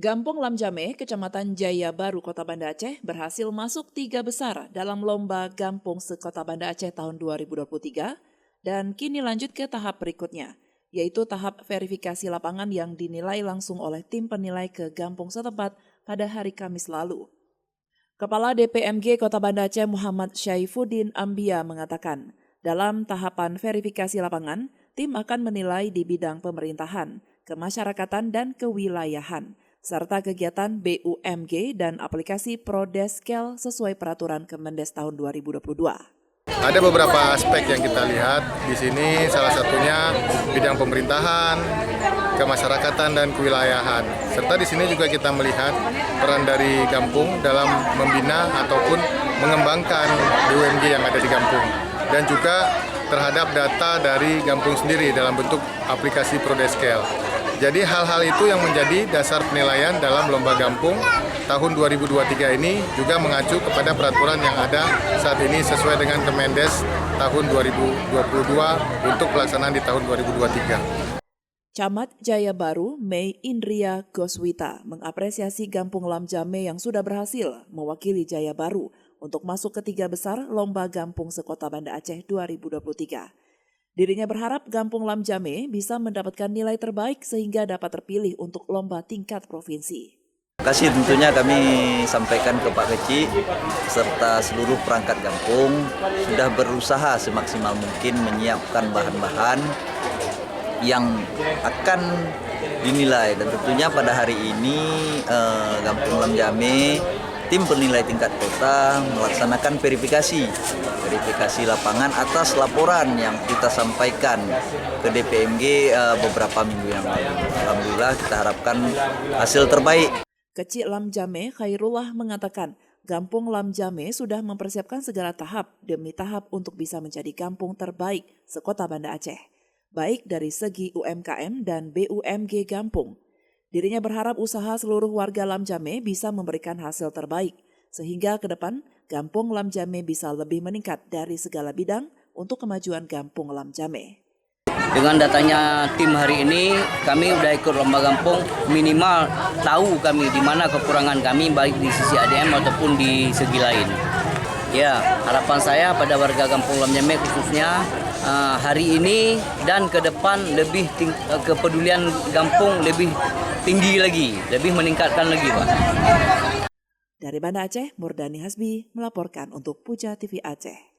Gampung Lamjame, Kecamatan Jaya Baru, Kota Banda Aceh berhasil masuk 3 besar dalam Lomba Gampung se-Kota Banda Aceh tahun 2023 dan kini lanjut ke tahap berikutnya, yaitu tahap verifikasi lapangan yang dinilai langsung oleh tim penilai ke Gampung setempat pada hari Kamis lalu. Kepala DPMG Kota Banda Aceh Muhammad Syaifuddin Ambia mengatakan, dalam tahapan verifikasi lapangan, tim akan menilai di bidang pemerintahan, kemasyarakatan dan kewilayahan, serta kegiatan BUMG dan aplikasi Prodeskel sesuai peraturan Kemendes tahun 2022. Ada beberapa aspek yang kita lihat di sini, salah satunya bidang pemerintahan, kemasyarakatan dan kewilayahan. Serta di sini juga kita melihat peran dari Gampung dalam membina ataupun mengembangkan BUMG yang ada di Gampung. Dan juga terhadap data dari Gampung sendiri dalam bentuk aplikasi Prodeskel. Jadi hal-hal itu yang menjadi dasar penilaian dalam Lomba Gampung tahun 2023 ini juga mengacu kepada peraturan yang ada saat ini sesuai dengan Kemendes tahun 2022 untuk pelaksanaan di tahun 2023. Camat Jaya Baru, Mei Indria Goswita, mengapresiasi Gampung Lamjame yang sudah berhasil mewakili Jaya Baru untuk masuk ke 3 besar Lomba Gampung se-Kota Banda Aceh 2023. Dirinya berharap Gampung Lamjame bisa mendapatkan nilai terbaik sehingga dapat terpilih untuk lomba tingkat provinsi. Terima kasih tentunya kami sampaikan ke Pak Kecik serta seluruh perangkat Gampung sudah berusaha semaksimal mungkin menyiapkan bahan-bahan yang akan dinilai, dan tentunya pada hari ini Gampung Lamjame tim penilai tingkat kota melaksanakan verifikasi lapangan atas laporan yang kita sampaikan ke DPMG beberapa minggu yang lalu. Alhamdulillah kita harapkan hasil terbaik. Kecik Lamjame Khairullah mengatakan Gampung Lamjame sudah mempersiapkan segala tahap demi tahap untuk bisa menjadi kampung terbaik se-Kota Banda Aceh, baik dari segi UMKM dan BUMG Gampung. Dirinya berharap usaha seluruh warga Lamjame bisa memberikan hasil terbaik, sehingga ke depan Gampung Lamjame bisa lebih meningkat dari segala bidang untuk kemajuan Gampung Lamjame. Dengan datanya tim hari ini, kami udah ikut lomba Gampung, minimal tahu kami di mana kekurangan kami baik di sisi ADM ataupun di segi lain. Ya, harapan saya pada warga Gampung Lamjame khususnya hari ini dan ke depan lebih kepedulian Gampung lebih tinggi lagi, lebih meningkatkan lagi, Pak. Dari Banda Aceh, Murdani Hasbi melaporkan untuk Puja TV Aceh.